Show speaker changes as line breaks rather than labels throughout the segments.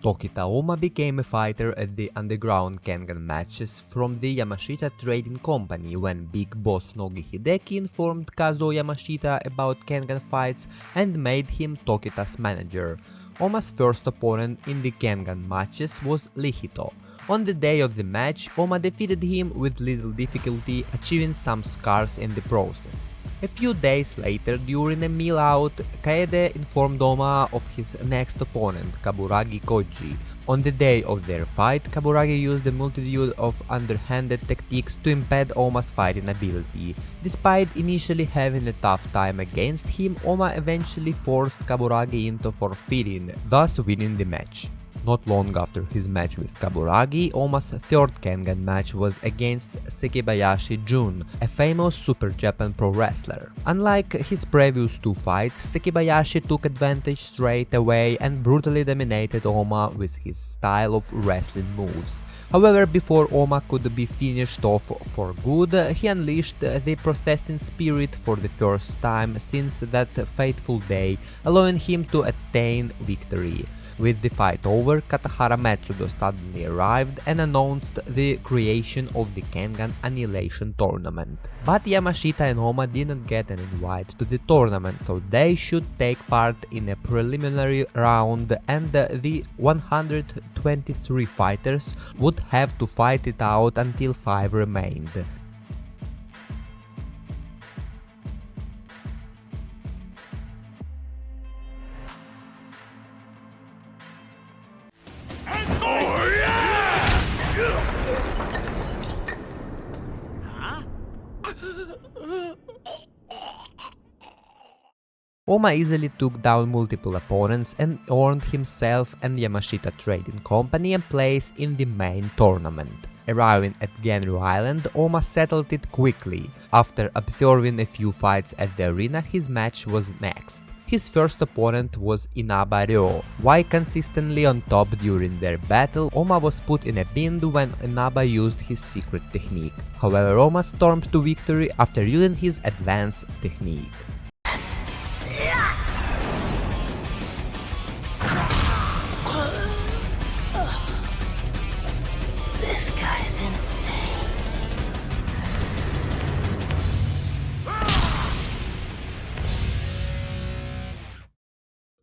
Tokita Ohma became a fighter at the underground Kengan matches from the Yamashita Trading Company when Big Boss Nogi Hideki informed Kazuo Yamashita about Kengan fights and made him Tokita's manager. Ohma's first opponent in the Kengan matches was Lihito. On the day of the match, Ohma defeated him with little difficulty, achieving some scars in the process. A few days later, during a meal out, Kaede informed Ohma of his next opponent, Kaburagi Koji. On the day of their fight, Kaburagi used a multitude of underhanded techniques to impede Ohma's fighting ability. Despite initially having a tough time against him, Ohma eventually forced Kaburagi into forfeiting, thus winning the match. Not long after his match with Kaburagi, Ohma's third Kengan match was against Sekibayashi Jun, a famous Super Japan pro wrestler. Unlike his previous two fights, Sekibayashi took advantage straight away and brutally dominated Ohma with his style of wrestling moves. However, before Ohma could be finished off for good, he unleashed the protesting spirit for the first time since that fateful day, allowing him to attain victory. With the fight over, Katahara Matsudo suddenly arrived and announced the creation of the Kengan Annihilation Tournament. But Yamashita and Ohma didn't get an invite to the tournament, so they should take part in a preliminary round, and the 123 fighters would have to fight it out until 5 remained. Ohma easily took down multiple opponents and earned himself and Yamashita Trading Company a place in the main tournament. Arriving at Genryu Island, Ohma settled it quickly. After observing a few fights at the arena, his match was next. His first opponent was Inaba. While consistently on top during their battle, Ohma was put in a bind when Inaba used his secret technique. However, Ohma stormed to victory after using his advanced technique.
This guy's insane.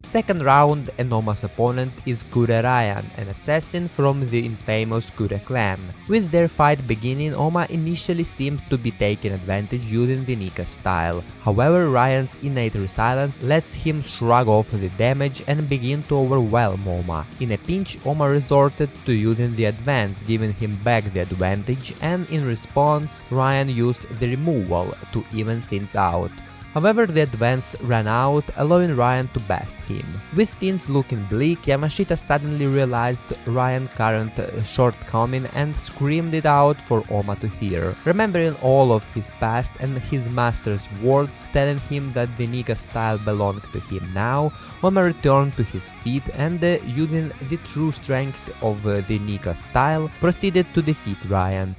Second round, and Ohma's opponent is Raian, an assassin from the infamous Kure clan. With their fight beginning, Ohma initially seemed to be taking advantage using the Nika style. However, Raian's innate resilience lets him shrug off the damage and begin to overwhelm Ohma. In a pinch, Ohma resorted to using the advance, giving him back the advantage, and in response, Raian used the removal to even things out. However, the advance ran out, allowing Raian to best him. With things looking bleak, Yamashita suddenly realized Raian's current shortcoming and screamed it out for Ohma to hear. Remembering all of his past and his master's words telling him that the Nika style belonged to him now, Ohma returned to his feet and, using the true strength of the Nika style, proceeded to defeat Raian.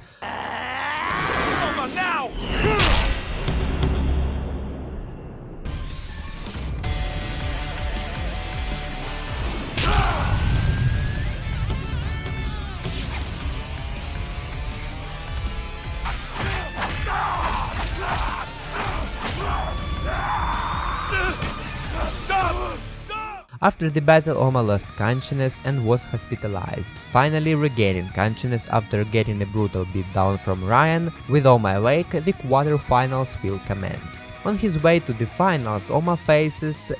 After the battle, Ohma lost consciousness and was hospitalized, finally regaining consciousness after getting a brutal beatdown from Raian. With Ohma awake, the quarterfinals will commence. On his way to the finals, Ohma faces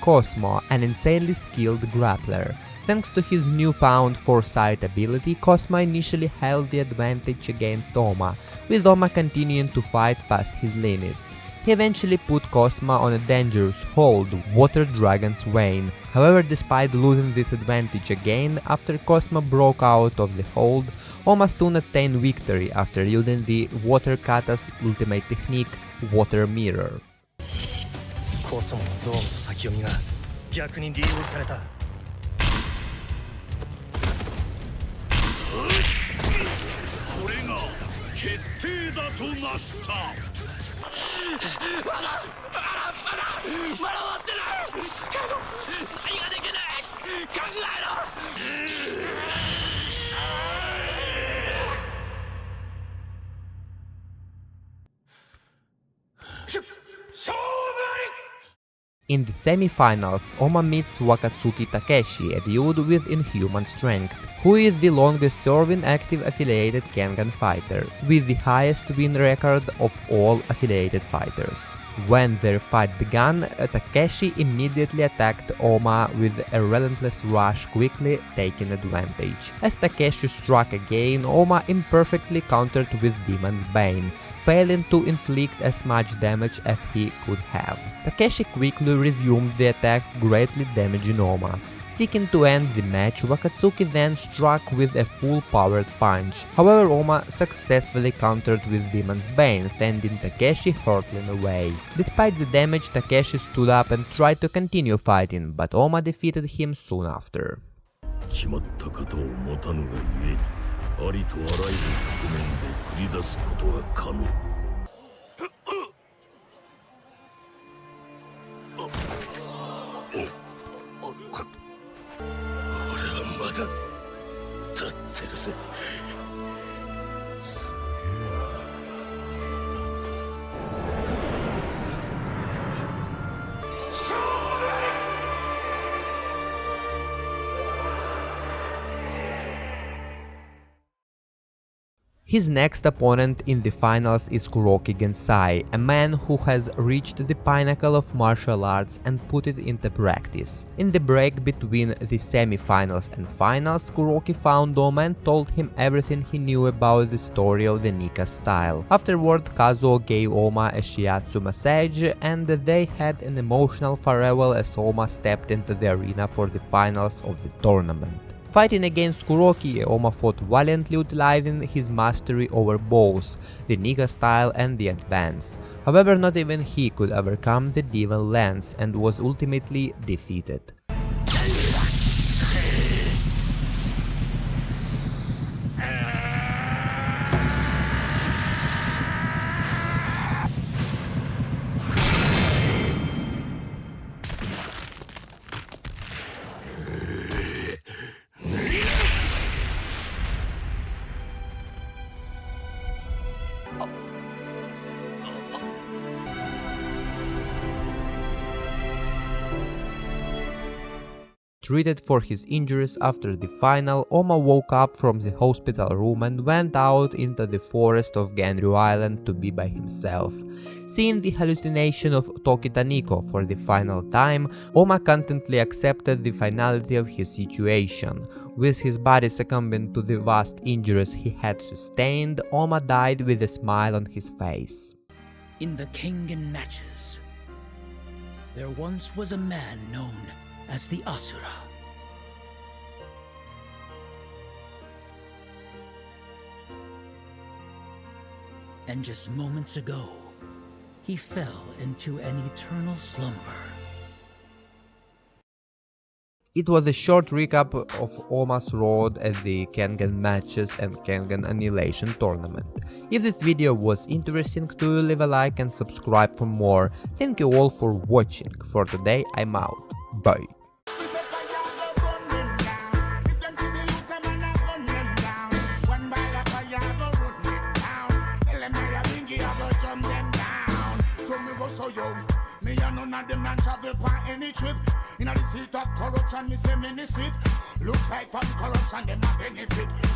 Cosmo, an insanely skilled grappler. Thanks to his newfound foresight ability, Cosmo initially held the advantage against Ohma, with Ohma continuing to fight past his limits. He eventually put Cosmo on a dangerous hold, Water Dragon's Vein. However, despite losing this advantage again, after Cosmo broke out of the hold, Ohma soon attained victory after using the Water Kata's ultimate technique, Water Mirror.
Cosmo のゾーンの先読みが逆に利用された。
これが決定だとなった。
まだ終わってない。何ができない。考えろ。
In the semi-finals, Ohma meets Wakatsuki Takeshi, a dude with inhuman strength, who is the longest-serving active affiliated Kengan fighter, with the highest win record of all affiliated fighters. When their fight began, Takeshi immediately attacked Ohma with a relentless rush, quickly taking advantage. As Takeshi struck again, Ohma imperfectly countered with Demon's Bane, failing to inflict as much damage as he could have. Takeshi quickly resumed the attack, greatly damaging Ohma. Seeking to end the match, Wakatsuki then struck with a full-powered punch. However, Ohma successfully countered with Demon's Bane, sending Takeshi hurtling away. Despite the damage, Takeshi stood up and tried to continue fighting, but Ohma defeated him soon after.
決まったことを持たぬがゆえにありとあらゆる局面で繰り出すことが可能。俺はまだ立ってるぜ。すげえ。
His next opponent in the finals is Kuroki Gensai, a man who has reached the pinnacle of martial arts and put it into practice. In the break between the semi-finals and finals, Kuroki found Ohma and told him everything he knew about the story of the Nika style. Afterward, Kazuo gave Ohma a shiatsu massage, and they had an emotional farewell as Ohma stepped into the arena for the finals of the tournament. Fighting against Kuroki, Ohma fought valiantly, utilizing his mastery over both the Nika style and the advance. However, not even he could overcome the Devil Lance and was ultimately defeated. Treated for his injuries after the final, Ohma woke up from the hospital room and went out into the forest of Ganryu Island to be by himself. Seeing the hallucination of Tokita Nico for the final time, Ohma contently accepted the finality of his situation. With his body succumbing to the vast injuries he had sustained, Ohma died with a smile on his face.
In the Kengan matches, there once was a man known as the Asura. And just moments ago, he fell into an eternal slumber.
It was a short recap of Ohma's road at the Kengan matches and Kengan Annihilation tournament. If this video was interesting to you, leave a like and subscribe for more. Thank you all for watching. For today, I'm out. Bye.
Me and none of them not travel by any trip. In the seat of corruption, me say many sit. Look like from corruption, them a benefit.